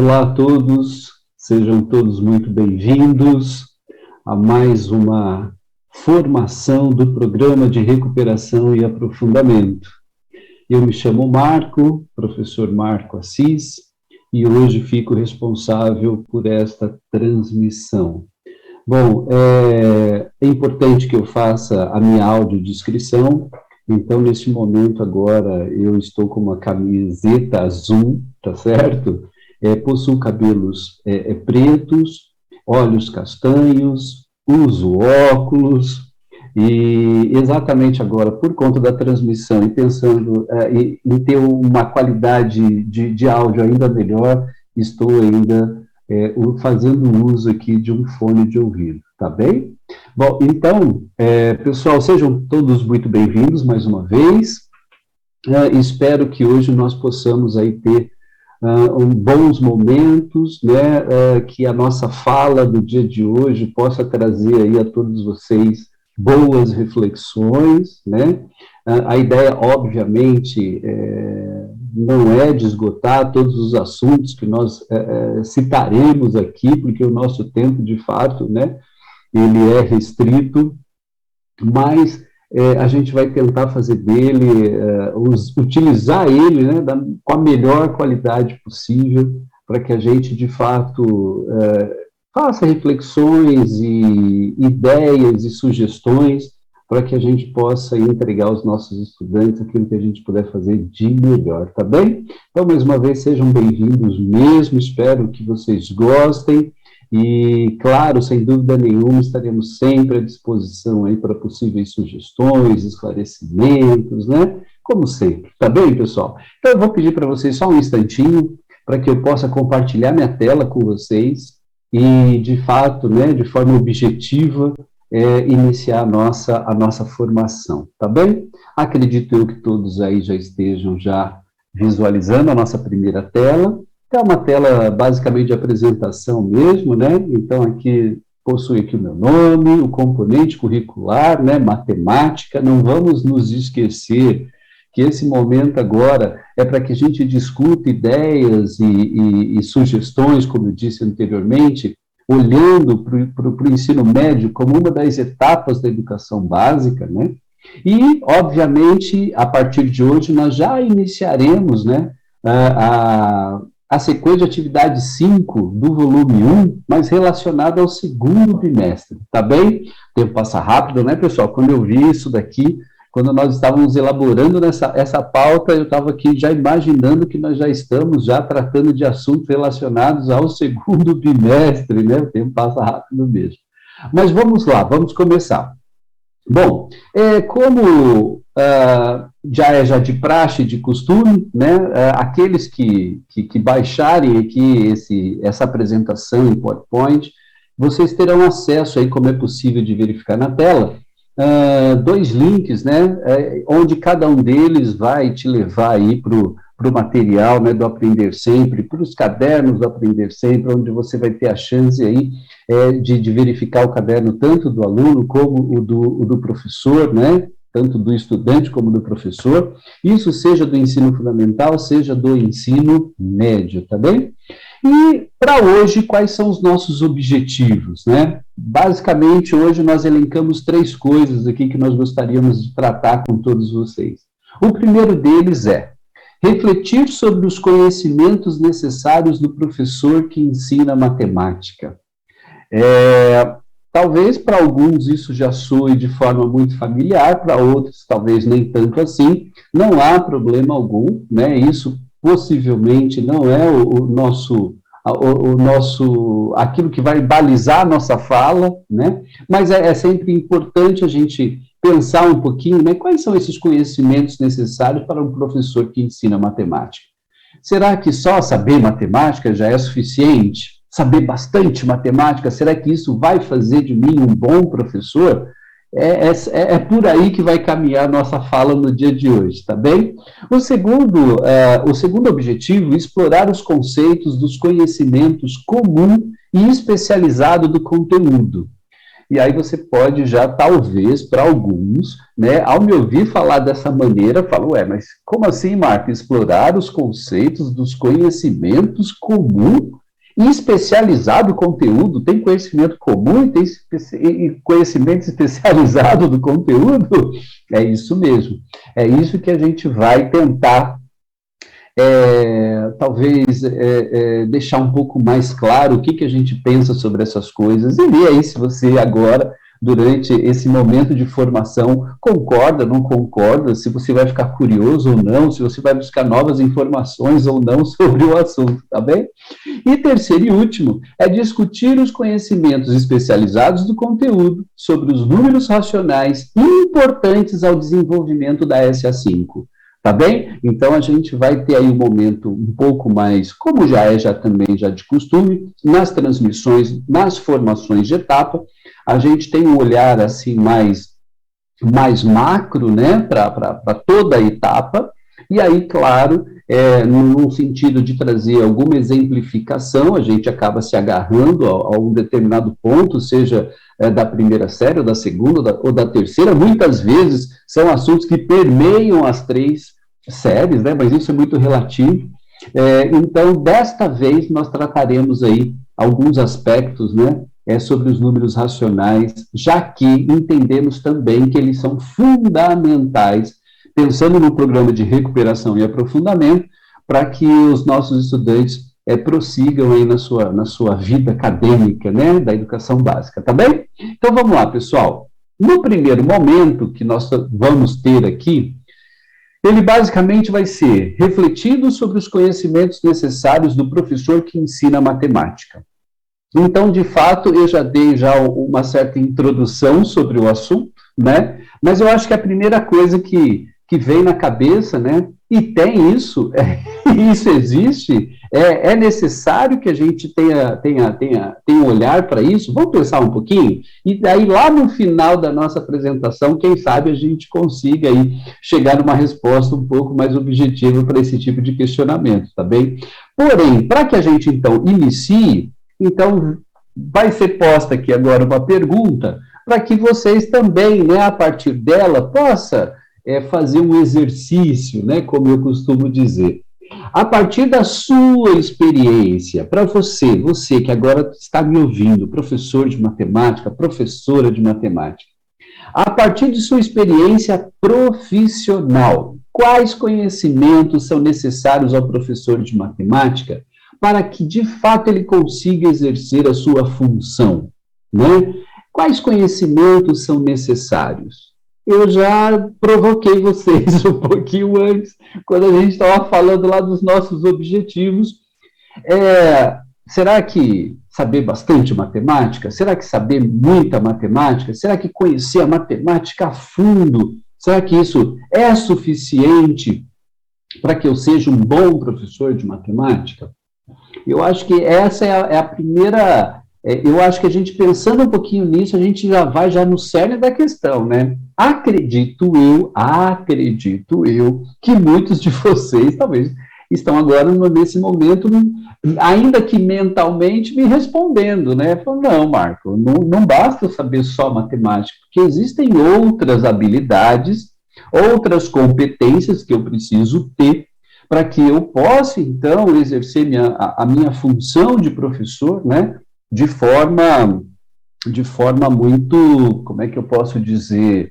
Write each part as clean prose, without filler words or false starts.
Olá a todos, sejam todos muito bem-vindos a mais uma formação do Programa de Recuperação e Aprofundamento. Eu me chamo Marco, professor Marco Assis, e hoje fico responsável por esta transmissão. Bom, é importante que eu faça a minha audiodescrição, então neste momento agora eu estou com uma camiseta azul, tá certo? Possuo cabelos pretos, olhos castanhos, uso óculos, e exatamente agora, por conta da transmissão e pensando em ter uma qualidade de áudio ainda melhor, estou ainda fazendo uso aqui de um fone de ouvido, tá bem? Bom, então, pessoal, sejam todos muito bem-vindos mais uma vez. Espero que hoje nós possamos aí ter bons momentos, né, que a nossa fala do dia de hoje possa trazer aí a todos vocês boas reflexões, né. A ideia, obviamente, não é de esgotar todos os assuntos que nós citaremos aqui, porque o nosso tempo, de fato, né, ele é restrito, mas a gente vai tentar fazer dele, utilizar ele, né, com a melhor qualidade possível, para que a gente, de fato, faça reflexões e ideias e sugestões para que a gente possa entregar aos nossos estudantes aquilo que a gente puder fazer de melhor, tá bem? Então, mais uma vez, sejam bem-vindos mesmo, espero que vocês gostem. E, claro, sem dúvida nenhuma, estaremos sempre à disposição aí para possíveis sugestões, esclarecimentos, né? Como sempre, tá bem, pessoal? Então, eu vou pedir para vocês só um instantinho, para que eu possa compartilhar minha tela com vocês e, de fato, né, de forma objetiva, iniciar a nossa formação, tá bem? Acredito eu que todos aí já estejam visualizando a nossa primeira tela. É uma tela basicamente de apresentação mesmo, né? Então, aqui possui aqui o meu nome, o componente curricular, né? Matemática. Não vamos nos esquecer que esse momento agora é para que a gente discuta ideias e sugestões, como eu disse anteriormente, olhando para o ensino médio como uma das etapas da educação básica, né? E, obviamente, a partir de hoje, nós já iniciaremos, né, a sequência de atividade 5 do volume 1, mas relacionada ao segundo bimestre, tá bem? O tempo passa rápido, né, pessoal? Quando eu vi isso daqui, quando nós estávamos elaborando essa pauta, eu estava aqui já imaginando que nós já estamos tratando de assuntos relacionados ao segundo bimestre, né? O tempo passa rápido mesmo. Mas vamos lá, vamos começar. Bom, como já é de praxe, de costume, né, aqueles que baixarem aqui essa apresentação em PowerPoint, vocês terão acesso aí, como é possível de verificar na tela, 2 links, né, onde cada um deles vai te levar aí para o material, né, do Aprender Sempre, para os cadernos do Aprender Sempre, onde você vai ter a chance aí de verificar o caderno tanto do aluno como o do professor, né, tanto do estudante como do professor, isso seja do ensino fundamental, seja do ensino médio, tá bem? E para hoje, quais são os nossos objetivos, né? Basicamente, hoje nós elencamos 3 coisas aqui que nós gostaríamos de tratar com todos vocês. O primeiro deles é refletir sobre os conhecimentos necessários do professor que ensina matemática. Talvez para alguns isso já soe de forma muito familiar, para outros talvez nem tanto assim, não há problema algum, né? Isso possivelmente não é aquilo que vai balizar a nossa fala, né? Mas é sempre importante a gente pensar um pouquinho, né? Quais são esses conhecimentos necessários para um professor que ensina matemática? Será que só saber matemática já é suficiente? Saber bastante matemática, será que isso vai fazer de mim um bom professor? É por aí que vai caminhar a nossa fala no dia de hoje, tá bem? O segundo objetivo é explorar os conceitos dos conhecimentos comum e especializado do conteúdo. E aí você pode já, talvez, para alguns, né, ao me ouvir falar dessa maneira, falo, mas como assim, Marco? Explorar os conceitos dos conhecimentos comum e especializado conteúdo? Tem conhecimento comum e tem conhecimento especializado do conteúdo? É isso mesmo. É isso que a gente vai tentar talvez deixar um pouco mais claro o que a gente pensa sobre essas coisas, e ver aí se você agora, durante esse momento de formação, concorda, não concorda, se você vai ficar curioso ou não, se você vai buscar novas informações ou não sobre o assunto, tá bem? E terceiro e último, é discutir os conhecimentos especializados do conteúdo sobre os números racionais importantes ao desenvolvimento da SA5. Tá bem? Então, a gente vai ter aí um momento um pouco mais, como já também de costume, nas transmissões, nas formações de etapa, a gente tem um olhar, assim, mais macro, né, para toda a etapa, e aí, claro, no sentido de trazer alguma exemplificação, a gente acaba se agarrando a um determinado ponto, seja da primeira série, ou da segunda, ou da terceira, muitas vezes são assuntos que permeiam as 3 séries, né, mas isso é muito relativo. Então, desta vez, nós trataremos aí alguns aspectos, né, sobre os números racionais, já que entendemos também que eles são fundamentais, pensando no programa de recuperação e aprofundamento, para que os nossos estudantes prossigam aí na sua vida acadêmica, né, da educação básica, tá bem? Então, vamos lá, pessoal. No primeiro momento que nós vamos ter aqui, ele basicamente vai ser refletindo sobre os conhecimentos necessários do professor que ensina matemática. Então, de fato, eu já dei uma certa introdução sobre o assunto, né? Mas eu acho que a primeira coisa que vem na cabeça, né? E tem isso, isso existe, é necessário que a gente tenha um olhar para isso. Vamos pensar um pouquinho? E daí, lá no final da nossa apresentação, quem sabe a gente consiga aí chegar numa resposta um pouco mais objetiva para esse tipo de questionamento, tá bem? Porém, para que a gente, então, inicie, então, vai ser posta aqui agora uma pergunta para que vocês também, né, a partir dela, possa fazer um exercício, né, como eu costumo dizer. A partir da sua experiência, para você que agora está me ouvindo, professor de matemática, professora de matemática, a partir de sua experiência profissional, quais conhecimentos são necessários ao professor de matemática para que, de fato, ele consiga exercer a sua função, né? Quais conhecimentos são necessários? Eu já provoquei vocês um pouquinho antes, quando a gente estava falando lá dos nossos objetivos. Será que saber bastante matemática? Será que saber muita matemática? Será que conhecer a matemática a fundo? Será que isso é suficiente para que eu seja um bom professor de matemática? Eu acho que essa é a primeira. Eu acho que a gente, pensando um pouquinho nisso, a gente já vai no cerne da questão, né? Acredito eu, que muitos de vocês, talvez, estão agora nesse momento, ainda que mentalmente, me respondendo, né? Falando, não, Marco, não basta saber só matemática, porque existem outras habilidades, outras competências que eu preciso ter para que eu possa, então, exercer a minha função de professor, né? De forma muito, como é que eu posso dizer,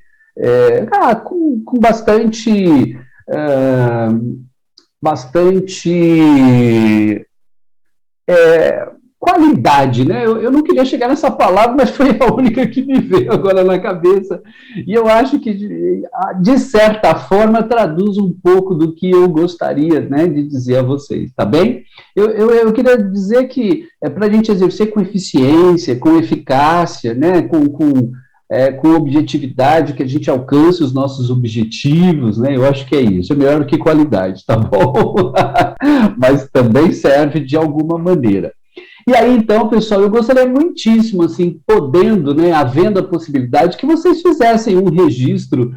com bastante qualidade, né? Eu não queria chegar nessa palavra, mas foi a única que me veio agora na cabeça, e eu acho que, de certa forma, traduz um pouco do que eu gostaria, né, de dizer a vocês, tá bem? Eu queria dizer que para a gente exercer com eficiência, com eficácia, né, com objetividade, que a gente alcance os nossos objetivos, né? Eu acho que é isso, é melhor do que qualidade, tá bom? Mas também serve de alguma maneira. E aí, então, pessoal, eu gostaria muitíssimo, assim, podendo, né, havendo a possibilidade, que vocês fizessem um registro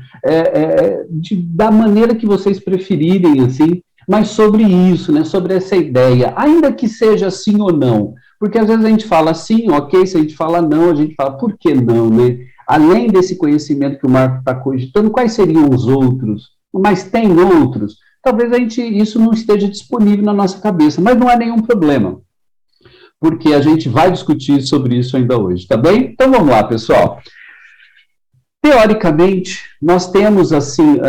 da maneira que vocês preferirem, assim, mas sobre isso, né, sobre essa ideia, ainda que seja sim ou não, Porque às vezes a gente fala sim, ok, se a gente fala não, a gente fala por que não, né? Além desse conhecimento que o Marco está cogitando, quais seriam os outros? Mas tem outros? Talvez isso não esteja disponível na nossa cabeça, mas não é nenhum problema, porque a gente vai discutir sobre isso ainda hoje, tá bem? Então vamos lá, pessoal. Teoricamente, nós temos assim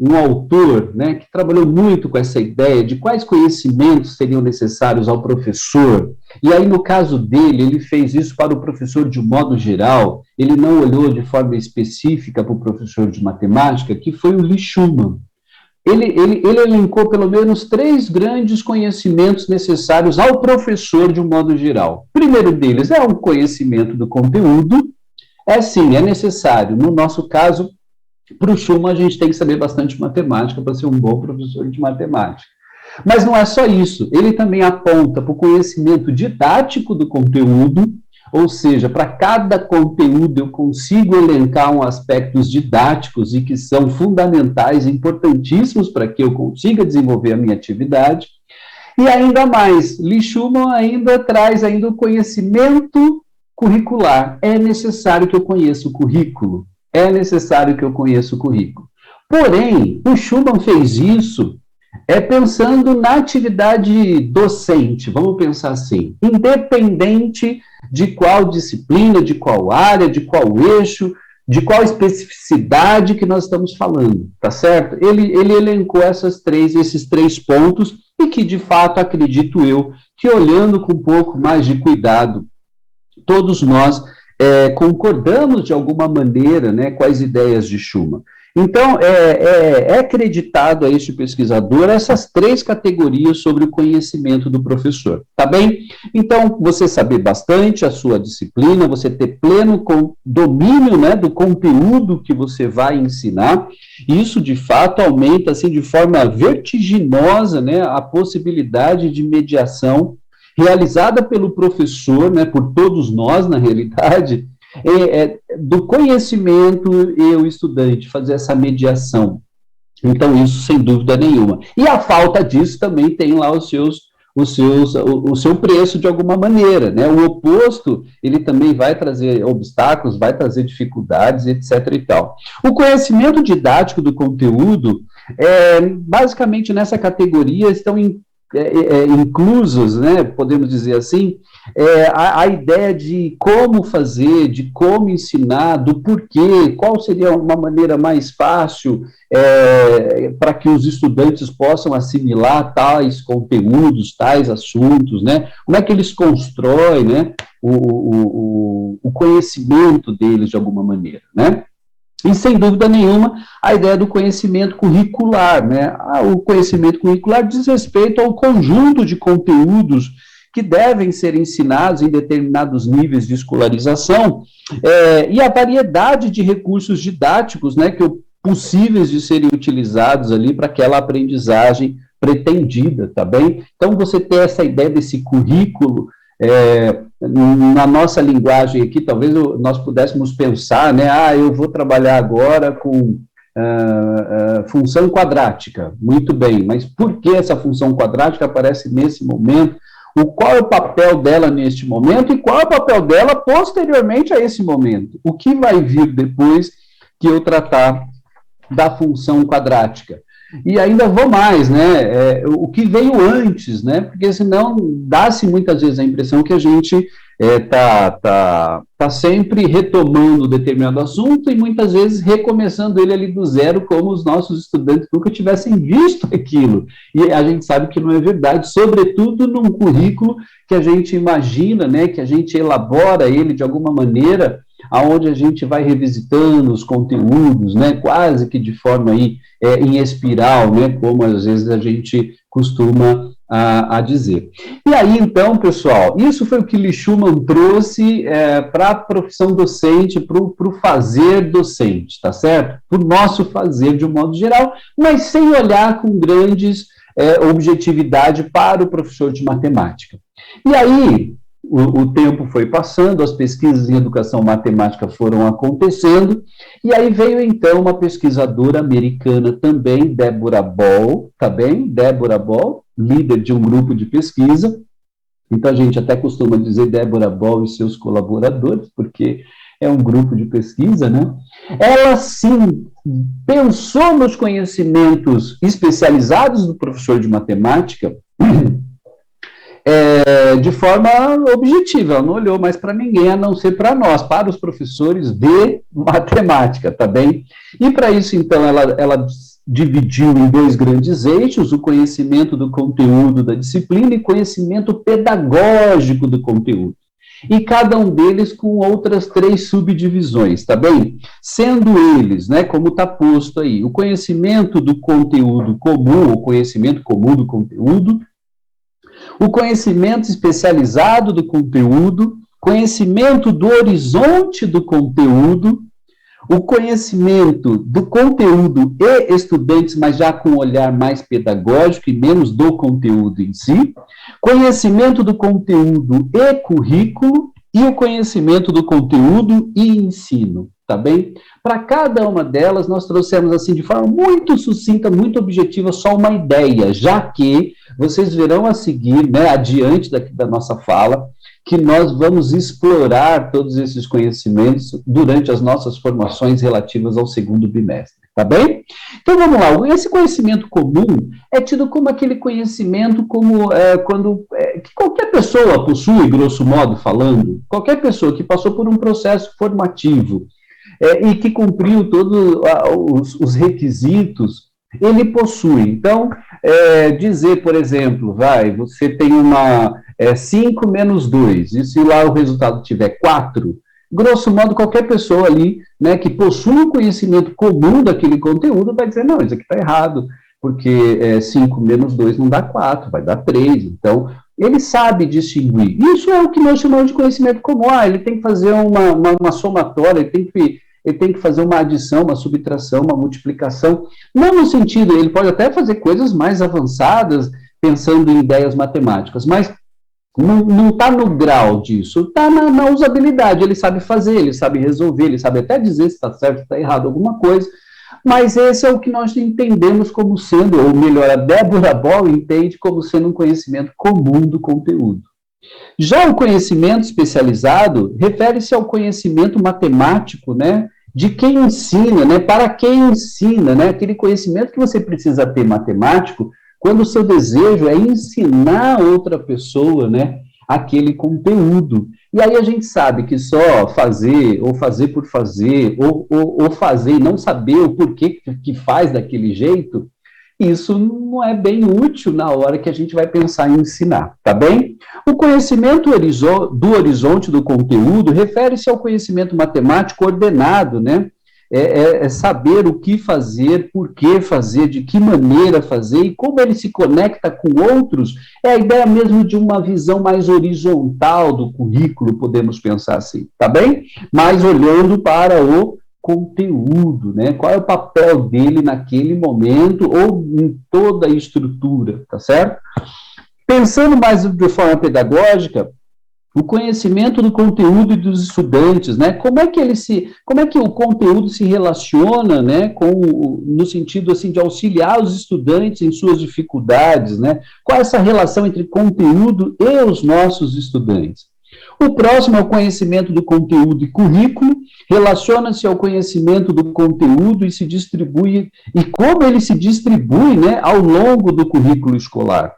um autor, né, que trabalhou muito com essa ideia de quais conhecimentos seriam necessários ao professor. E aí, no caso dele, ele fez isso para o professor de um modo geral, ele não olhou de forma específica para o professor de matemática, que foi o Lee Schumann. Ele elencou pelo menos 3 grandes conhecimentos necessários ao professor de um modo geral. O primeiro deles é um conhecimento do conteúdo. Sim, é necessário. No nosso caso, para o Schumann, a gente tem que saber bastante matemática para ser um bom professor de matemática. Mas não é só isso. Ele também aponta para o conhecimento didático do conteúdo, ou seja, para cada conteúdo eu consigo elencar aspectos didáticos e que são fundamentais, importantíssimos para que eu consiga desenvolver a minha atividade. E ainda mais, Lee Schumann ainda traz o conhecimento curricular. É necessário que eu conheça o currículo. É necessário que eu conheça o currículo. Porém, o Schumann fez isso pensando na atividade docente, vamos pensar assim, independente de qual disciplina, de qual área, de qual eixo, de qual especificidade que nós estamos falando, tá certo? Ele elencou esses 3 pontos e que, de fato, acredito eu, que olhando com um pouco mais de cuidado, todos nós concordamos de alguma maneira, né, com as ideias de Schumann. Então, é acreditado a este pesquisador essas 3 categorias sobre o conhecimento do professor, tá bem? Então, você saber bastante a sua disciplina, você ter pleno domínio, né, do conteúdo que você vai ensinar, isso, de fato, aumenta, assim, de forma vertiginosa, né, a possibilidade de mediação realizada pelo professor, né, por todos nós, na realidade, do conhecimento e o estudante, fazer essa mediação. Então, isso sem dúvida nenhuma. E a falta disso também tem lá o seu preço de alguma maneira, né? O oposto, ele também vai trazer obstáculos, vai trazer dificuldades, etc. e tal. O conhecimento didático do conteúdo, basicamente nessa categoria estão inclusos, né, podemos dizer assim, a ideia de como fazer, de como ensinar, do porquê, qual seria uma maneira mais fácil para que os estudantes possam assimilar tais conteúdos, tais assuntos, né? Como é que eles constroem, né, o conhecimento deles de alguma maneira, né? E, sem dúvida nenhuma, a ideia do conhecimento curricular, né? O conhecimento curricular diz respeito ao conjunto de conteúdos que devem ser ensinados em determinados níveis de escolarização, e a variedade de recursos didáticos, né, possíveis de serem utilizados ali para aquela aprendizagem pretendida, tá bem? Então, você ter essa ideia desse currículo, na nossa linguagem aqui, talvez nós pudéssemos pensar, né, eu vou trabalhar agora com função quadrática, muito bem, mas por que essa função quadrática aparece nesse momento? Qual é o papel dela neste momento e qual é o papel dela posteriormente a esse momento? O que vai vir depois que eu tratar da função quadrática? E ainda vou mais, né, o que veio antes, né, porque senão dá-se muitas vezes a impressão que a gente tá sempre retomando determinado assunto e muitas vezes recomeçando ele ali do zero, como os nossos estudantes nunca tivessem visto aquilo. E a gente sabe que não é verdade, sobretudo num currículo que a gente imagina, né, que a gente elabora ele de alguma maneira, aonde a gente vai revisitando os conteúdos, né, quase que de forma aí, em espiral, né, como às vezes a gente costuma a dizer. E aí, então, pessoal, isso foi o que Lee Schumann trouxe para a profissão docente, para o fazer docente, tá certo? Para o nosso fazer de um modo geral, mas sem olhar com grandes objetividade para o professor de matemática. E aí, o tempo foi passando, as pesquisas em educação matemática foram acontecendo, e aí veio, então, uma pesquisadora americana também, Deborah Ball, tá bem? Deborah Ball, líder de um grupo de pesquisa, Então, a gente até costuma dizer Débora Boll e seus colaboradores, porque é um grupo de pesquisa, né? Ela, sim, pensou nos conhecimentos especializados do professor de matemática de forma objetiva, ela não olhou mais para ninguém, a não ser para nós, para os professores de matemática, tá bem? E para isso, então, ela dividiu em dois grandes eixos, o conhecimento do conteúdo da disciplina e conhecimento pedagógico do conteúdo. E cada um deles com outras 3 subdivisões, tá bem? Sendo eles, né, como está posto aí, o conhecimento do conteúdo comum, o conhecimento comum do conteúdo, o conhecimento especializado do conteúdo, conhecimento do horizonte do conteúdo, o conhecimento do conteúdo e estudantes, mas já com um olhar mais pedagógico e menos do conteúdo em si, conhecimento do conteúdo e currículo, e o conhecimento do conteúdo e ensino, tá bem? Para cada uma delas, nós trouxemos assim de forma muito sucinta, muito objetiva, só uma ideia, já que vocês verão a seguir, né, adiante da nossa fala, que nós vamos explorar todos esses conhecimentos durante as nossas formações relativas ao segundo bimestre, tá bem? Então, vamos lá, esse conhecimento comum é tido como aquele conhecimento que qualquer pessoa possui, grosso modo falando, qualquer pessoa que passou por um processo formativo e que cumpriu todos os requisitos, ele possui. Então, dizer, por exemplo, você tem 5 menos 2, e se lá o resultado tiver 4, grosso modo, qualquer pessoa ali, né, que possui um conhecimento comum daquele conteúdo vai dizer, não, isso aqui está errado, porque 5 menos 2 não dá 4, vai dar 3, então ele sabe distinguir. Isso é o que nós chamamos de conhecimento comum. Ele tem que fazer uma somatória, ele tem que fazer uma adição, uma subtração, uma multiplicação, não no sentido, ele pode até fazer coisas mais avançadas, pensando em ideias matemáticas, mas não está no grau disso, está na usabilidade, ele sabe fazer, ele sabe resolver, ele sabe até dizer se está certo, se está errado alguma coisa, mas esse é o que nós entendemos como sendo, ou melhor, a Débora Boll entende como sendo um conhecimento comum do conteúdo. Já o conhecimento especializado refere-se ao conhecimento matemático, né, de quem ensina, né, para quem ensina, né, aquele conhecimento que você precisa ter matemático quando o seu desejo é ensinar outra pessoa, né, aquele conteúdo. E aí a gente sabe que só fazer, ou fazer por fazer, ou fazer e não saber o porquê que faz daquele jeito, isso não é bem útil na hora que a gente vai pensar em ensinar, tá bem? O conhecimento do horizonte do conteúdo refere-se ao conhecimento matemático ordenado, né? É saber o que fazer, por que fazer, de que maneira fazer e como ele se conecta com outros. É a ideia mesmo de uma visão mais horizontal do currículo, podemos pensar assim, tá bem? Mas olhando para o conteúdo, né? Qual é o papel dele naquele momento ou em toda a estrutura, tá certo? Pensando mais de forma pedagógica, o conhecimento do conteúdo e dos estudantes, né? Como é que o conteúdo se relaciona, né, no sentido assim de auxiliar os estudantes em suas dificuldades, né? Qual é essa relação entre conteúdo e os nossos estudantes? O próximo é o conhecimento do conteúdo e currículo, relaciona-se ao conhecimento do conteúdo e se distribui, e como ele se distribui, né, ao longo do currículo escolar.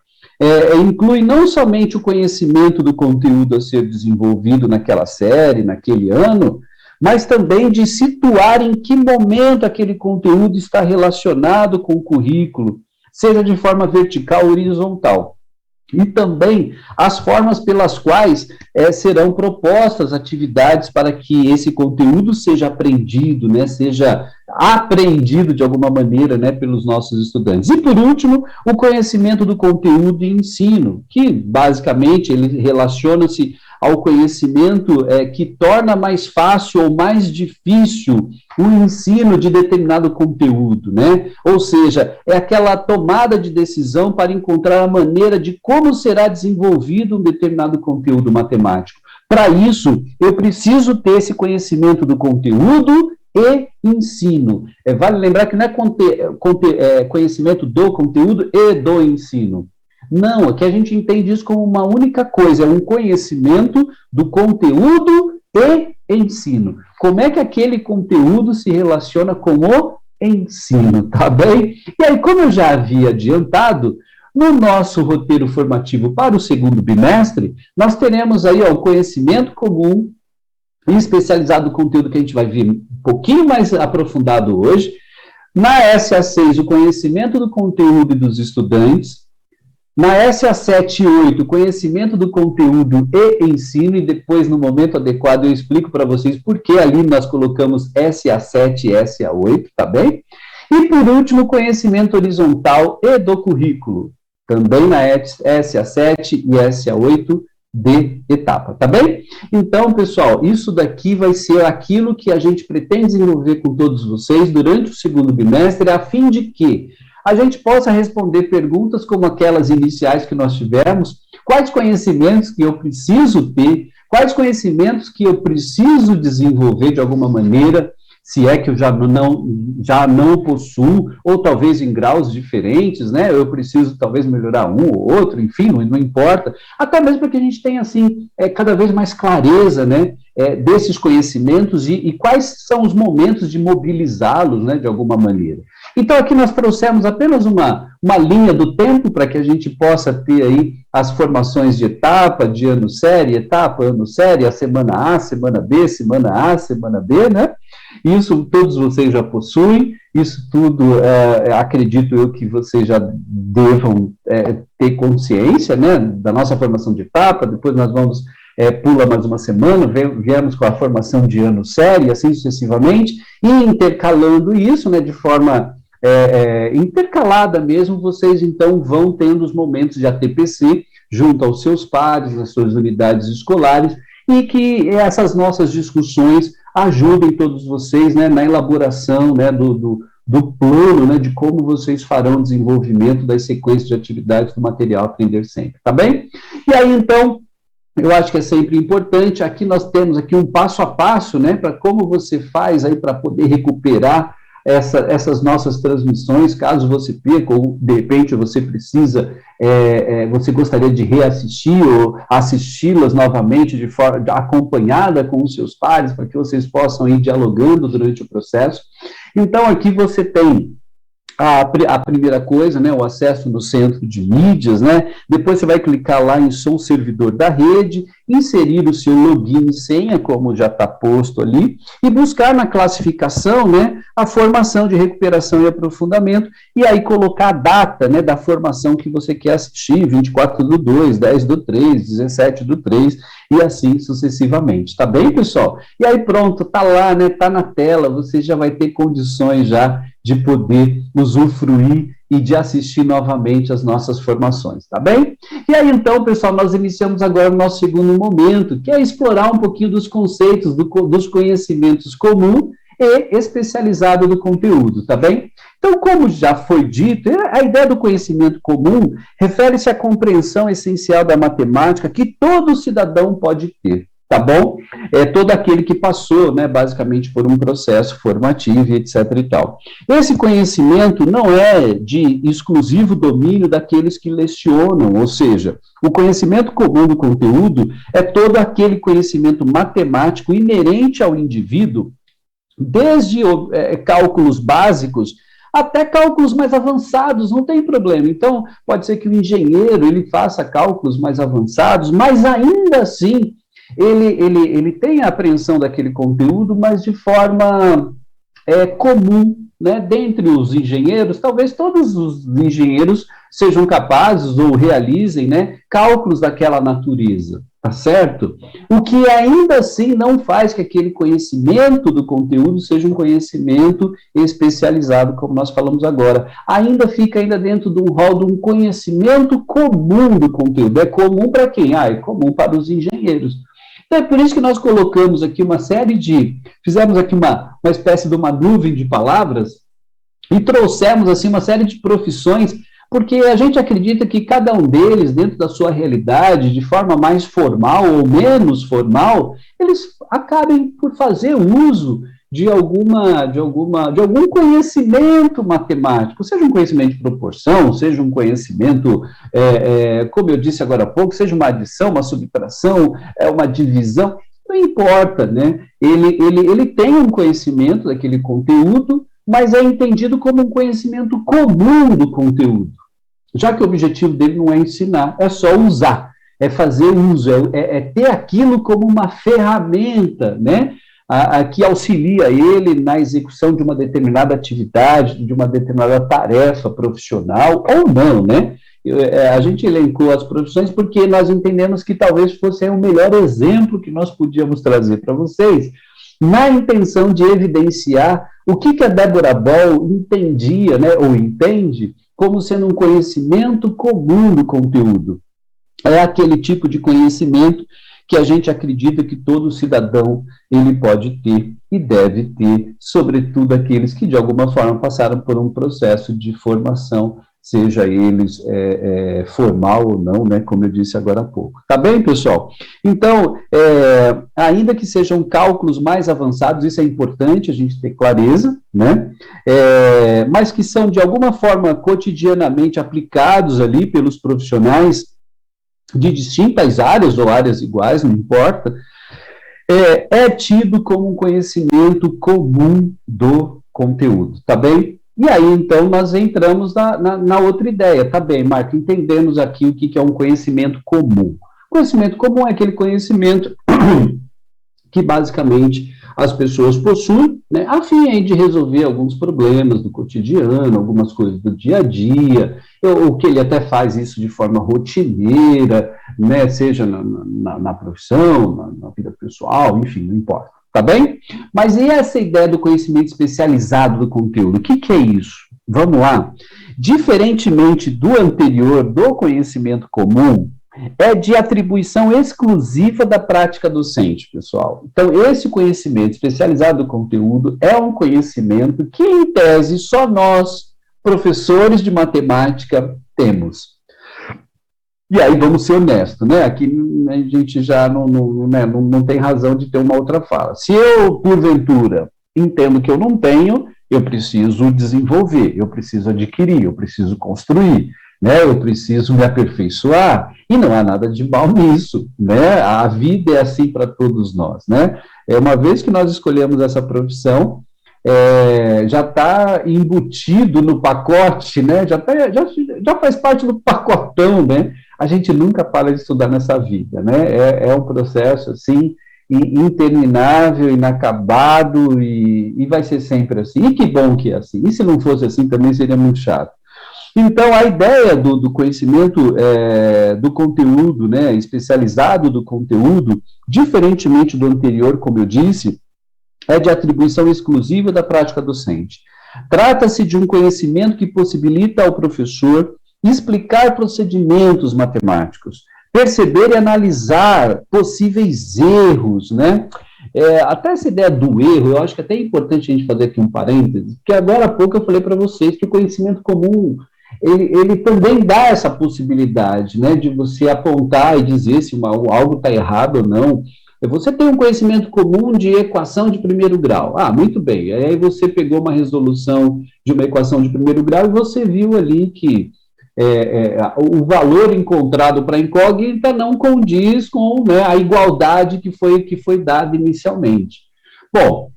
Inclui não somente o conhecimento do conteúdo a ser desenvolvido naquela série, naquele ano, mas também de situar em que momento aquele conteúdo está relacionado com o currículo, seja de forma vertical ou horizontal. E também as formas pelas quais serão propostas atividades para que esse conteúdo seja aprendido, né, seja aprendido de alguma maneira, né, pelos nossos estudantes. E, por último, o conhecimento do conteúdo e ensino, que, basicamente, ele relaciona-se ao conhecimento que torna mais fácil ou mais difícil o ensino de determinado conteúdo, né? Ou seja, é aquela tomada de decisão para encontrar a maneira de como será desenvolvido um determinado conteúdo matemático. Para isso, eu preciso ter esse conhecimento do conteúdo e ensino. Vale lembrar que não é conhecimento do conteúdo e do ensino. Não, aqui a gente entende isso como uma única coisa, é um conhecimento do conteúdo e ensino. Como é que aquele conteúdo se relaciona com o ensino, tá bem? E aí, como eu já havia adiantado, no nosso roteiro formativo para o segundo bimestre, nós teremos aí o conhecimento comum e especializado do conteúdo que a gente vai ver um pouquinho mais aprofundado hoje. Na SA6, o conhecimento do conteúdo e dos estudantes. Na SA7 e 8, conhecimento do conteúdo e ensino, e depois, no momento adequado, eu explico para vocês por que ali nós colocamos SA7 e SA8, tá bem? E, por último, conhecimento horizontal e do currículo, também na SA7 e SA8 de etapa, tá bem? Então, pessoal, isso daqui vai ser aquilo que a gente pretende desenvolver com todos vocês durante o segundo bimestre, a fim de que a gente possa responder perguntas como aquelas iniciais que nós tivemos, quais conhecimentos que eu preciso ter, quais conhecimentos que eu preciso desenvolver de alguma maneira, se é que eu já não possuo, ou talvez em graus diferentes, né? Eu preciso talvez melhorar um ou outro, enfim, não importa. Até mesmo para que a gente tenha, assim, cada vez mais clareza, né? Desses conhecimentos e quais são os momentos de mobilizá-los, né? De alguma maneira. Então, aqui nós trouxemos apenas uma linha do tempo para que a gente possa ter aí as formações de etapa, de ano série, etapa, ano série, a semana A, semana B, semana A, semana B, né? Isso todos vocês já possuem, isso tudo, acredito eu que vocês já devam ter consciência, né, da nossa formação de etapa, depois nós vamos, pula mais uma semana, viemos com a formação de ano série, assim sucessivamente, e intercalando isso, né, de forma intercalada mesmo, vocês então vão tendo os momentos de ATPC junto aos seus pares, nas suas unidades escolares, e que essas nossas discussões ajudem todos vocês, né, na elaboração, né, do plano, né, de como vocês farão o desenvolvimento das sequências de atividades do material Aprender Sempre, tá bem? E aí, então, eu acho que é sempre importante, aqui nós temos aqui um passo a passo, né, para como você faz aí para poder recuperar essas nossas transmissões, caso você perca, ou de repente você precisa, você gostaria de reassistir ou assisti-las novamente de forma acompanhada com os seus pares, para que vocês possam ir dialogando durante o processo. Então, aqui você tem a primeira coisa, né, o acesso no centro de mídias, né, depois você vai clicar lá em Sou servidor da rede, inserir o seu login e senha, como já está posto ali, e buscar na classificação, né, a formação de recuperação e aprofundamento, e aí colocar a data, né, da formação que você quer assistir, 24/2, 10/3, 17/3, e assim sucessivamente, tá bem, pessoal? E aí pronto, tá lá, né, tá na tela, você já vai ter condições já de poder usufruir e de assistir novamente as nossas formações, tá bem? E aí, então, pessoal, nós iniciamos agora o nosso segundo momento, que é explorar um pouquinho dos conceitos, dos conhecimentos comum e especializado do conteúdo, tá bem? Então, como já foi dito, a ideia do conhecimento comum refere-se à compreensão essencial da matemática que todo cidadão pode ter, tá bom? Todo aquele que passou, né, basicamente por um processo formativo e etc e tal. Esse conhecimento não é de exclusivo domínio daqueles que lecionam, ou seja, o conhecimento comum do conteúdo é todo aquele conhecimento matemático inerente ao indivíduo, desde cálculos básicos até cálculos mais avançados, não tem problema. Então, pode ser que o engenheiro ele faça cálculos mais avançados, mas ainda assim ele tem a apreensão daquele conteúdo, mas de forma comum, né? Dentre os engenheiros, talvez todos os engenheiros sejam capazes ou realizem, né, cálculos daquela natureza, tá certo? O que ainda assim não faz que aquele conhecimento do conteúdo seja um conhecimento especializado, como nós falamos agora. Ainda fica dentro de um rol de um conhecimento comum do conteúdo. É comum para quem? É comum para os engenheiros. Então, é por isso que nós colocamos aqui fizemos aqui uma espécie de uma nuvem de palavras e trouxemos assim uma série de profissões, porque a gente acredita que cada um deles, dentro da sua realidade, de forma mais formal ou menos formal, eles acabem por fazer uso de algum conhecimento matemático, seja um conhecimento de proporção, seja um conhecimento, como eu disse agora há pouco, seja uma adição, uma subtração, uma divisão, não importa, né? Ele tem um conhecimento daquele conteúdo, mas é entendido como um conhecimento comum do conteúdo, já que o objetivo dele não é ensinar, é só usar, é fazer uso, é ter aquilo como uma ferramenta, né? Que auxilia ele na execução de uma determinada atividade, de uma determinada tarefa profissional, ou não, né? A gente elencou as profissões porque nós entendemos que talvez fosse o melhor exemplo que nós podíamos trazer para vocês, na intenção de evidenciar o que a Débora Ball entendia, né, ou entende, como sendo um conhecimento comum do conteúdo. É aquele tipo de conhecimento que a gente acredita que todo cidadão ele pode ter e deve ter, sobretudo aqueles que de alguma forma passaram por um processo de formação, seja eles formal ou não, né, como eu disse agora há pouco. Tá bem, pessoal? Então, ainda que sejam cálculos mais avançados, isso é importante a gente ter clareza, né, mas que são de alguma forma cotidianamente aplicados ali pelos profissionais de distintas áreas ou áreas iguais, não importa, é tido como um conhecimento comum do conteúdo, tá bem? E aí, então, nós entramos na outra ideia, tá bem, Marco, entendemos aqui o que é um conhecimento comum. Conhecimento comum é aquele conhecimento que, basicamente, as pessoas possuem, né, a fim de resolver alguns problemas do cotidiano, algumas coisas do dia a dia, ou que ele até faz isso de forma rotineira, né, seja na profissão, na vida pessoal, enfim, não importa, tá bem? Mas e essa ideia do conhecimento especializado do conteúdo? O que é isso? Vamos lá. Diferentemente do anterior, do conhecimento comum, é de atribuição exclusiva da prática docente, pessoal. Então, esse conhecimento especializado do conteúdo é um conhecimento que, em tese, só nós, professores de matemática, temos. E aí, vamos ser honestos, né? Aqui a gente já não tem razão de ter uma outra fala. Se eu, porventura, entendo que eu não tenho, eu preciso desenvolver, eu preciso adquirir, eu preciso construir, né? Eu preciso me aperfeiçoar, e não há nada de mal nisso, né? A vida é assim para todos nós, né? Uma vez que nós escolhemos essa profissão, já está embutido no pacote, né? Já faz parte do pacotão, né? A gente nunca para de estudar nessa vida, né? É um processo, assim, interminável, inacabado, e vai ser sempre assim. E que bom que é assim. E se não fosse assim, também seria muito chato. Então, a ideia do conhecimento do conteúdo, né, especializado do conteúdo, diferentemente do anterior, como eu disse, é de atribuição exclusiva da prática docente. Trata-se de um conhecimento que possibilita ao professor explicar procedimentos matemáticos, perceber e analisar possíveis erros, né? Até essa ideia do erro, eu acho que é até importante a gente fazer aqui um parêntese, porque agora há pouco eu falei para vocês que o conhecimento comum, ele também dá essa possibilidade, né, de você apontar e dizer se algo está errado ou não. Você tem um conhecimento comum de equação de primeiro grau. Ah, muito bem. Aí você pegou uma resolução de uma equação de primeiro grau e você viu ali que o valor encontrado para a incógnita não condiz com, né, a igualdade que foi dada inicialmente. Bom,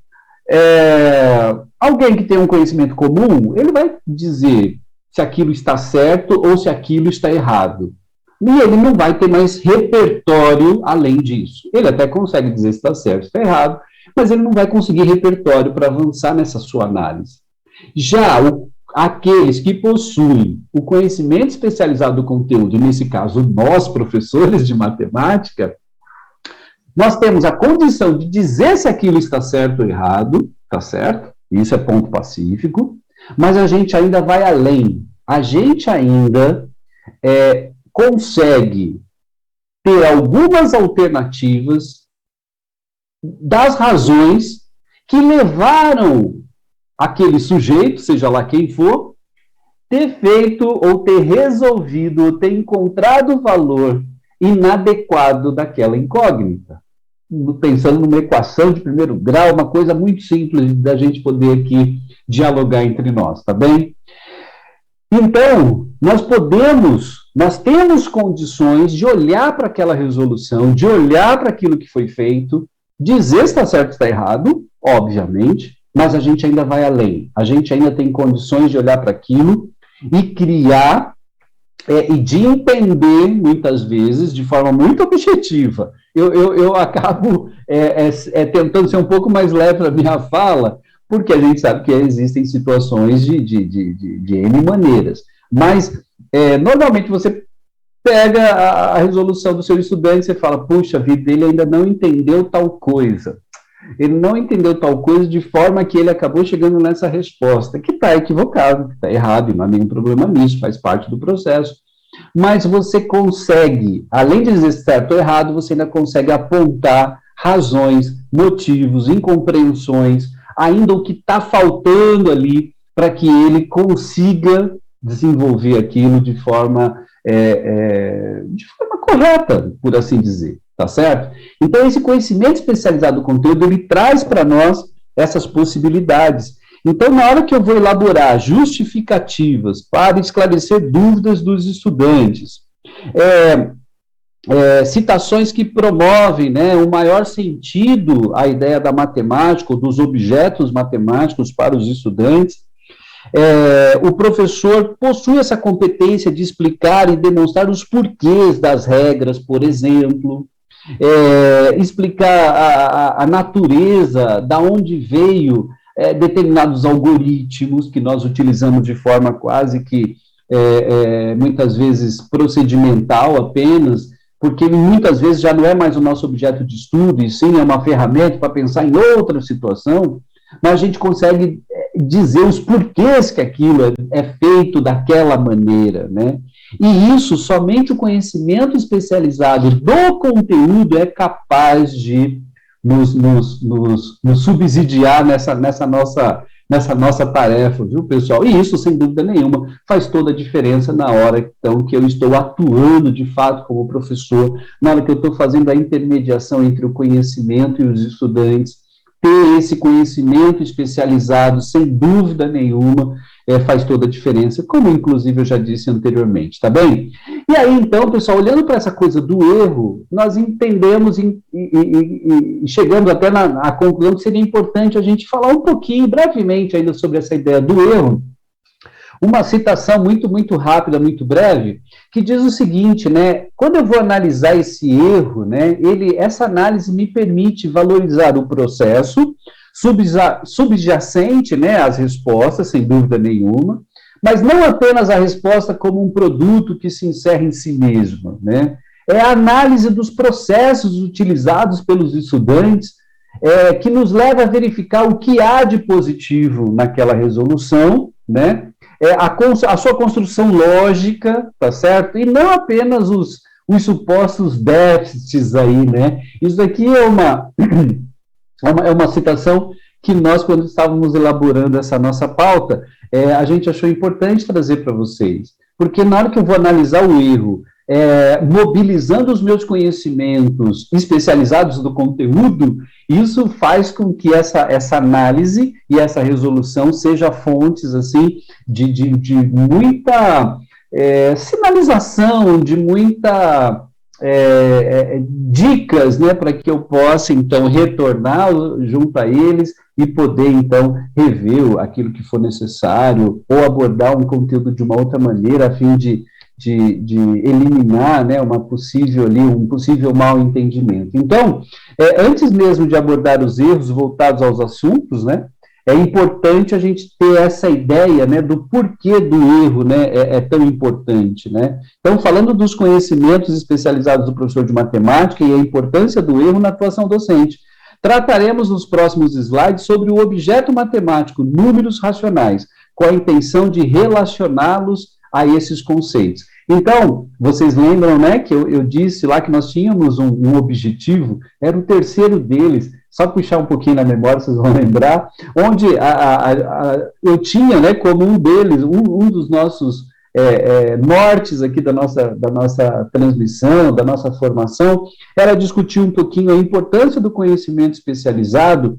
alguém que tem um conhecimento comum, ele vai dizer se aquilo está certo ou se aquilo está errado. E ele não vai ter mais repertório além disso. Ele até consegue dizer se está certo ou está errado, mas ele não vai conseguir repertório para avançar nessa sua análise. Já aqueles que possuem o conhecimento especializado do conteúdo, nesse caso nós, professores de matemática, nós temos a condição de dizer se aquilo está certo ou errado, tá certo? Isso é ponto pacífico, mas a gente ainda vai além. A gente ainda consegue ter algumas alternativas das razões que levaram aquele sujeito, seja lá quem for, ter feito ou ter resolvido ou ter encontrado o valor inadequado daquela incógnita. pensando numa equação de primeiro grau, uma coisa muito simples da gente poder aqui dialogar entre nós, tá bem? Então, nós temos condições de olhar para aquela resolução, de olhar para aquilo que foi feito, dizer se está certo ou está errado, obviamente, mas a gente ainda vai além. A gente ainda tem condições de olhar para aquilo e criar e de entender, muitas vezes, de forma muito objetiva. Eu acabo tentando ser um pouco mais leve na minha fala, porque a gente sabe que existem situações de N maneiras. Mas, normalmente, você pega a resolução do seu estudante e fala, puxa vida, ele ainda não entendeu tal coisa. Ele não entendeu tal coisa de forma que ele acabou chegando nessa resposta, que está equivocado, que está errado, e não há nenhum problema nisso, faz parte do processo. Mas você consegue, além de dizer certo ou errado, você ainda consegue apontar razões, motivos, incompreensões, ainda o que está faltando ali para que ele consiga desenvolver aquilo de forma correta, por assim dizer, tá certo? Então, esse conhecimento especializado do conteúdo, ele traz para nós essas possibilidades. Então, na hora que eu vou elaborar justificativas para esclarecer dúvidas dos estudantes, citações que promovem, né, um maior sentido à ideia da matemática, ou dos objetos matemáticos para os estudantes, o professor possui essa competência de explicar e demonstrar os porquês das regras, por exemplo, explicar a natureza, da onde veio determinados algoritmos que nós utilizamos de forma quase que, muitas vezes, procedimental apenas, porque muitas vezes já não é mais o nosso objeto de estudo, e sim é uma ferramenta para pensar em outra situação, mas a gente consegue dizer os porquês que aquilo é feito daquela maneira, né? E isso, somente o conhecimento especializado do conteúdo é capaz de nos subsidiar nessa nossa tarefa, viu, pessoal? E isso, sem dúvida nenhuma, faz toda a diferença na hora, então, que eu estou atuando, de fato, como professor, na hora que eu estou fazendo a intermediação entre o conhecimento e os estudantes. Ter esse conhecimento especializado, sem dúvida nenhuma, faz toda a diferença, como inclusive eu já disse anteriormente, tá bem? E aí, então, pessoal, olhando para essa coisa do erro, nós entendemos e chegando até na conclusão que seria importante a gente falar um pouquinho, brevemente, ainda sobre essa ideia do erro. Uma citação muito, muito rápida, muito breve, que diz o seguinte, né, quando eu vou analisar esse erro, né, essa análise me permite valorizar o processo subjacente, né, às respostas, sem dúvida nenhuma, mas não apenas a resposta como um produto que se encerra em si mesmo, né, é a análise dos processos utilizados pelos estudantes, que nos leva a verificar o que há de positivo naquela resolução, né, a sua construção lógica, tá certo? E não apenas os supostos déficits aí, né? Isso aqui é uma citação que nós, quando estávamos elaborando essa nossa pauta, a gente achou importante trazer para vocês. Porque na hora que eu vou analisar o erro, mobilizando os meus conhecimentos especializados do conteúdo, isso faz com que essa análise e essa resolução seja fontes, assim, de muita sinalização, de muita dicas, né, para que eu possa, então, retornar junto a eles e poder, então, rever aquilo que for necessário ou abordar um conteúdo de uma outra maneira, a fim de eliminar, né, um possível mal entendimento. Então, antes mesmo de abordar os erros voltados aos assuntos, né, é importante a gente ter essa ideia, né, do porquê do erro, né, é tão importante, né. Então, falando dos conhecimentos especializados do professor de matemática e a importância do erro na atuação docente, trataremos nos próximos slides sobre o objeto matemático, números racionais, com a intenção de relacioná-los a esses conceitos. Então, vocês lembram, né, que eu disse lá que nós tínhamos um objetivo, era o terceiro deles, só puxar um pouquinho na memória, vocês vão lembrar, onde eu tinha, né, como um deles, um dos nossos nortes aqui da nossa transmissão, da nossa formação, era discutir um pouquinho a importância do conhecimento especializado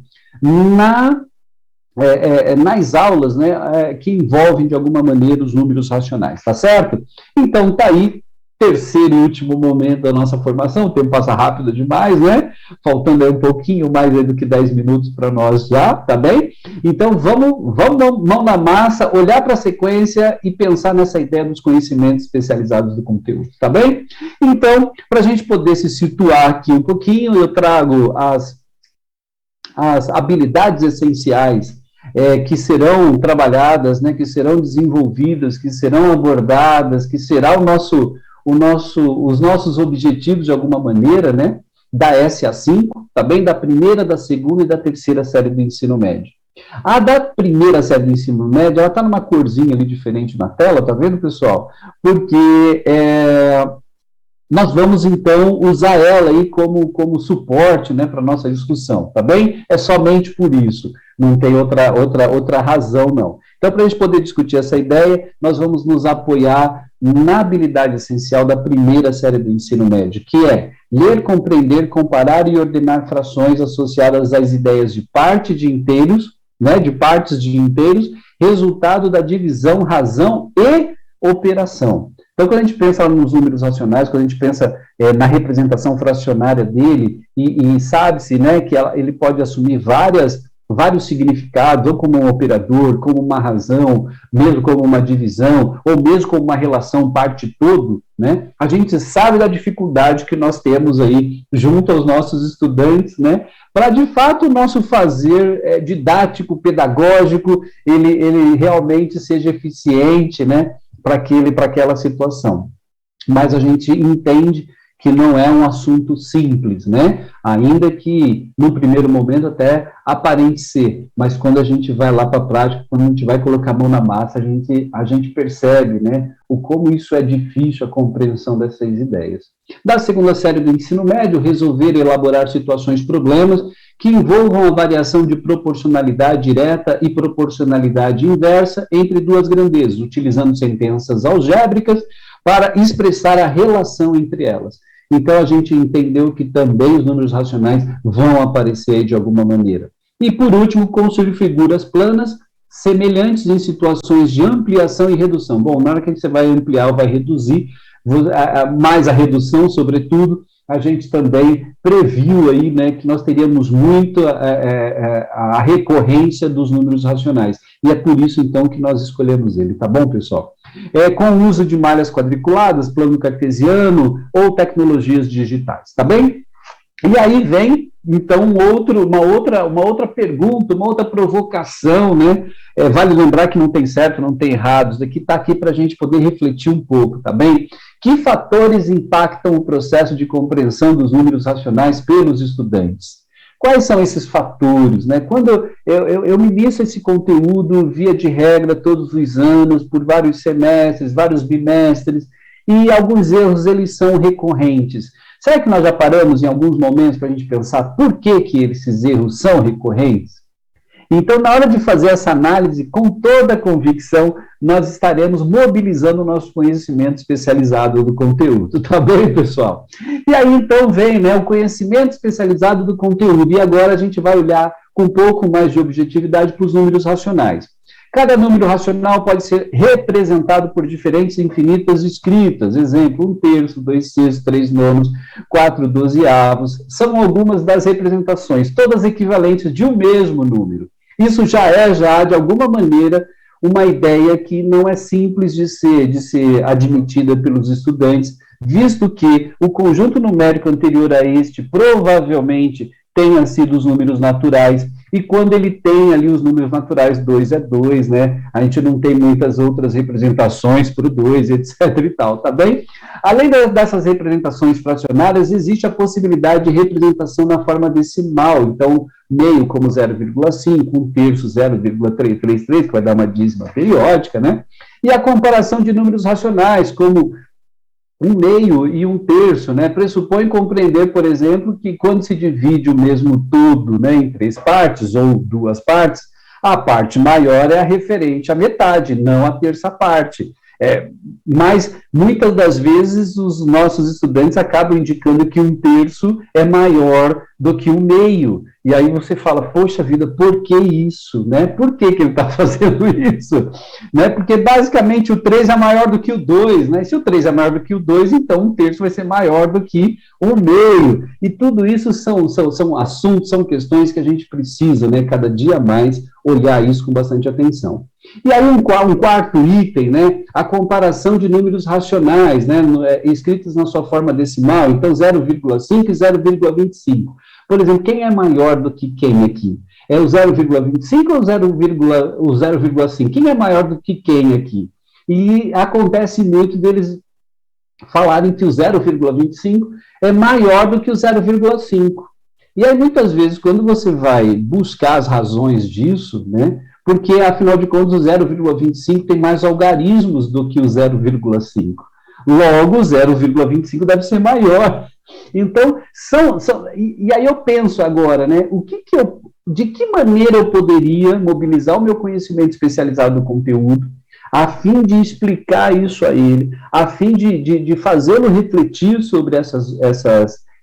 nas aulas, né, que envolvem, de alguma maneira, os números racionais, tá certo? Então, tá aí, terceiro e último momento da nossa formação, o tempo passa rápido demais, né? Faltando aí um pouquinho mais do que 10 minutos para nós já, tá bem? Então, vamos mão na massa, olhar para a sequência e pensar nessa ideia dos conhecimentos especializados do conteúdo, tá bem? Então, para a gente poder se situar aqui um pouquinho, eu trago as habilidades essenciais que serão trabalhadas, né, que serão desenvolvidas, que serão abordadas, que será os nossos objetivos, de alguma maneira, né, da SA5, também da primeira, da segunda e da terceira série do ensino médio. A da primeira série do ensino médio, ela está numa corzinha ali diferente na tela, tá vendo, pessoal? Porque nós vamos, então, usar ela aí como suporte, né, para a nossa discussão, tá bem? É somente por isso, não tem outra razão, não. Então, para a gente poder discutir essa ideia, nós vamos nos apoiar na habilidade essencial da primeira série do ensino médio, que é ler, compreender, comparar e ordenar frações associadas às ideias de parte de inteiros, né, de partes de inteiros, resultado da divisão, razão e operação. Então, quando a gente pensa nos números racionais, quando a gente pensa na representação fracionária dele, e sabe-se, né, que ele pode assumir vários significados, ou como um operador, como uma razão, mesmo como uma divisão, ou mesmo como uma relação parte-todo, né, a gente sabe da dificuldade que nós temos aí junto aos nossos estudantes, né, para, de fato, o nosso fazer didático, pedagógico, ele realmente seja eficiente, né, para aquela situação. Mas a gente entende que não é um assunto simples, né? Ainda que, no primeiro momento, até aparente ser, mas quando a gente vai lá para a prática, quando a gente vai colocar a mão na massa, a gente percebe, né, como isso é difícil, a compreensão dessas ideias. Da segunda série do ensino médio, resolver e elaborar situações, problemas, que envolvam a variação de proporcionalidade direta e proporcionalidade inversa entre duas grandezas, utilizando sentenças algébricas para expressar a relação entre elas. Então, a gente entendeu que também os números racionais vão aparecer de alguma maneira. E, por último, construir figuras planas semelhantes em situações de ampliação e redução. Bom, na hora que você vai ampliar ou vai reduzir, mais a redução, sobretudo, a gente também previu aí, né, que nós teríamos muito a recorrência dos números racionais. E é por isso, então, que nós escolhemos ele, tá bom, pessoal? Com o uso de malhas quadriculadas, plano cartesiano ou tecnologias digitais, tá bem? E aí vem, então, uma outra pergunta, uma outra provocação, né? Vale lembrar que não tem certo, não tem errado, isso daqui está aqui para a gente poder refletir um pouco, tá bem? Que fatores impactam o processo de compreensão dos números racionais pelos estudantes? Quais são esses fatores, né? Quando eu ministro esse conteúdo, via de regra, todos os anos, por vários semestres, vários bimestres, e alguns erros, eles são recorrentes. Será que nós já paramos em alguns momentos para a gente pensar por que esses erros são recorrentes? Então, na hora de fazer essa análise, com toda a convicção, nós estaremos mobilizando o nosso conhecimento especializado do conteúdo, tá bem, pessoal? E aí, então, vem, né, o conhecimento especializado do conteúdo, e agora a gente vai olhar com um pouco mais de objetividade para os números racionais. Cada número racional pode ser representado por diferentes infinitas escritas, exemplo, 1/3, 2/6, 3/9, 4/12, são algumas das representações, todas equivalentes de um mesmo número. Isso já de alguma maneira, uma ideia que não é simples de ser admitida pelos estudantes, visto que o conjunto numérico anterior a este provavelmente tenha sido os números naturais, e quando ele tem ali os números naturais, 2 é 2, né? A gente não tem muitas outras representações para o 2, etc. e tal, tá bem? Além dessas representações fracionárias, existe a possibilidade de representação na forma decimal, então, meio como 0,5, 1/3, 0,333, que vai dar uma dízima periódica, né? E a comparação de números racionais, como 1/2 e 1/3, né, pressupõe compreender, por exemplo, que quando se divide o mesmo todo, né, em 3 partes ou 2 partes, a parte maior é a referente à metade, não à terça parte. Mas, muitas das vezes, os nossos estudantes acabam indicando que 1/3 é maior do que 1/2. E aí você fala, poxa vida, por que isso? Né? Por que ele está fazendo isso? Né? Porque, basicamente, o 3 é maior do que o 2. Né? Se o 3 é maior do que o 2, então 1/3 vai ser maior do que 1/2. E tudo isso são assuntos, são questões que a gente precisa, né, cada dia mais, olhar isso com bastante atenção. E aí um quarto item, né, a comparação de números racionais, né, escritos na sua forma decimal, então 0,5 e 0,25. Por exemplo, quem é maior do que quem aqui? É o 0,25 ou o 0,5? Quem é maior do que quem aqui? E acontece muito deles falarem que o 0,25 é maior do que o 0,5. E aí, muitas vezes, quando você vai buscar as razões disso, né, porque, afinal de contas, o 0,25 tem mais algarismos do que o 0,5. Logo, o 0,25 deve ser maior. Então, e aí eu penso agora, né, de que maneira eu poderia mobilizar o meu conhecimento especializado no conteúdo, a fim de explicar isso a ele, a fim de fazê-lo refletir sobre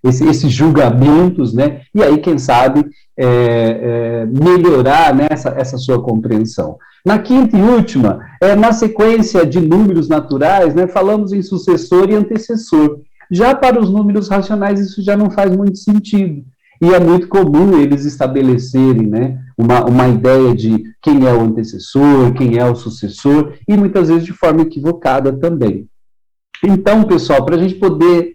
esses julgamentos, né? E aí, quem sabe, melhorar, né, essa sua compreensão. Na quinta e última, na sequência de números naturais, né, falamos em sucessor e antecessor. Já para os números racionais, isso já não faz muito sentido. E é muito comum eles estabelecerem, né, uma ideia de quem é o antecessor, quem é o sucessor, e muitas vezes de forma equivocada também. Então, pessoal, para a gente poder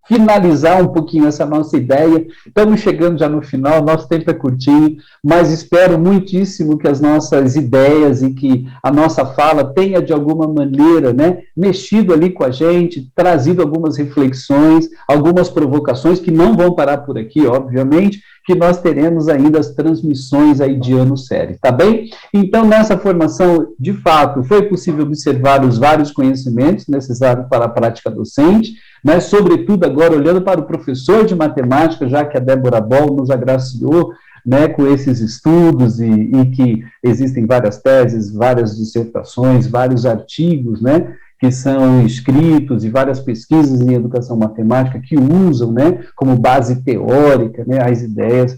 finalizar um pouquinho essa nossa ideia, estamos chegando já no final, nosso tempo é curtinho, mas espero muitíssimo que as nossas ideias e que a nossa fala tenha, de alguma maneira, né, mexido ali com a gente, trazido algumas reflexões, algumas provocações, que não vão parar por aqui, obviamente, que nós teremos ainda as transmissões aí de ano série, tá bem? Então, nessa formação, de fato, foi possível observar os vários conhecimentos necessários para a prática docente, né, sobretudo agora olhando para o professor de matemática, já que a Débora Boll nos agraciou, né, com esses estudos e que existem várias teses, várias dissertações, vários artigos, né, que são escritos e várias pesquisas em educação matemática que usam, né, como base teórica, né, as ideias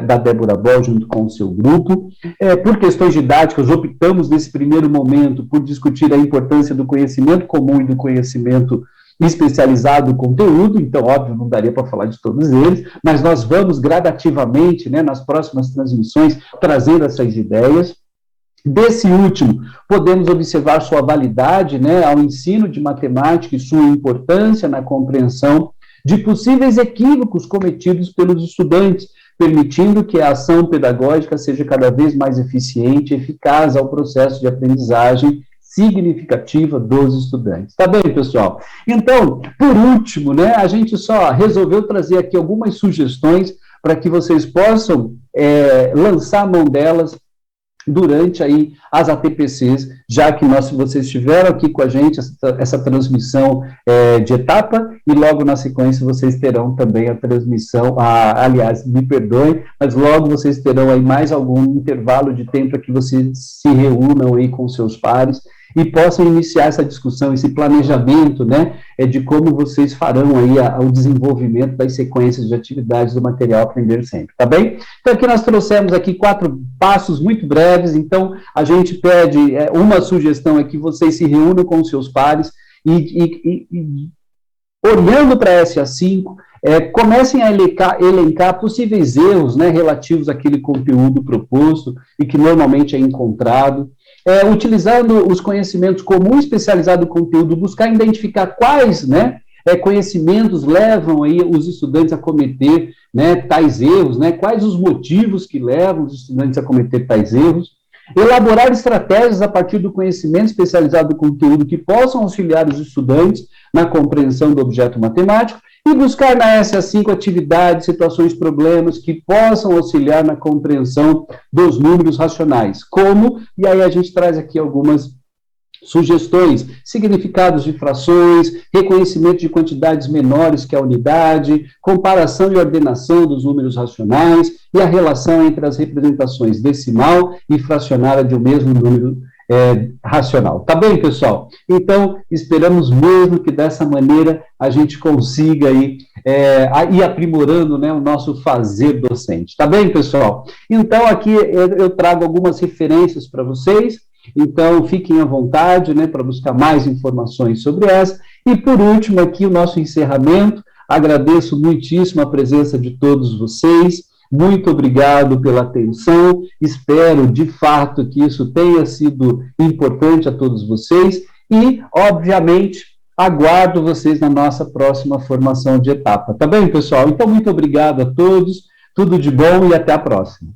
da Débora Boll junto com o seu grupo. Por questões didáticas, optamos nesse primeiro momento por discutir a importância do conhecimento comum e do conhecimento especializado no conteúdo, então, óbvio, não daria para falar de todos eles, mas nós vamos gradativamente, né, nas próximas transmissões, trazendo essas ideias. Desse último, podemos observar sua validade, né, ao ensino de matemática e sua importância na compreensão de possíveis equívocos cometidos pelos estudantes, permitindo que a ação pedagógica seja cada vez mais eficiente e eficaz ao processo de aprendizagem significativa dos estudantes. Tá bem, pessoal? Então, por último, né, a gente só resolveu trazer aqui algumas sugestões para que vocês possam lançar a mão delas durante aí as ATPCs, já que vocês estiveram aqui com a gente, essa transmissão de etapa, e logo na sequência vocês terão também a transmissão, aliás, me perdoem, mas logo vocês terão aí mais algum intervalo de tempo para que vocês se reúnam aí com seus pares e possam iniciar essa discussão, esse planejamento, né, de como vocês farão aí o desenvolvimento das sequências de atividades do material Aprender Sempre, tá bem? Então, aqui nós trouxemos aqui 4 passos muito breves, então, a gente pede uma sugestão é que vocês se reúnam com os seus pares e olhando para a SA5, comecem a elencar possíveis erros, né, relativos àquele conteúdo proposto e que normalmente é encontrado, utilizando os conhecimentos comuns especializados do conteúdo, buscar identificar quais, né, conhecimentos levam aí os estudantes a cometer, né, tais erros, né, quais os motivos que levam os estudantes a cometer tais erros, elaborar estratégias a partir do conhecimento especializado do conteúdo que possam auxiliar os estudantes na compreensão do objeto matemático, e buscar na SA5 atividades, situações, problemas que possam auxiliar na compreensão dos números racionais. Como? E aí a gente traz aqui algumas sugestões: significados de frações, reconhecimento de quantidades menores que a unidade, comparação e ordenação dos números racionais e a relação entre as representações decimal e fracionária de um mesmo número racional. Tá bem, pessoal? Então, esperamos mesmo que dessa maneira a gente consiga ir aprimorando, né, o nosso fazer docente. Tá bem, pessoal? Então, aqui eu trago algumas referências para vocês, então fiquem à vontade, né, para buscar mais informações sobre essa. E, por último, aqui o nosso encerramento. Agradeço muitíssimo a presença de todos vocês. Muito obrigado pela atenção, espero de fato que isso tenha sido importante a todos vocês e, obviamente, aguardo vocês na nossa próxima formação de etapa. Tá bem, pessoal? Então, muito obrigado a todos, tudo de bom e até a próxima.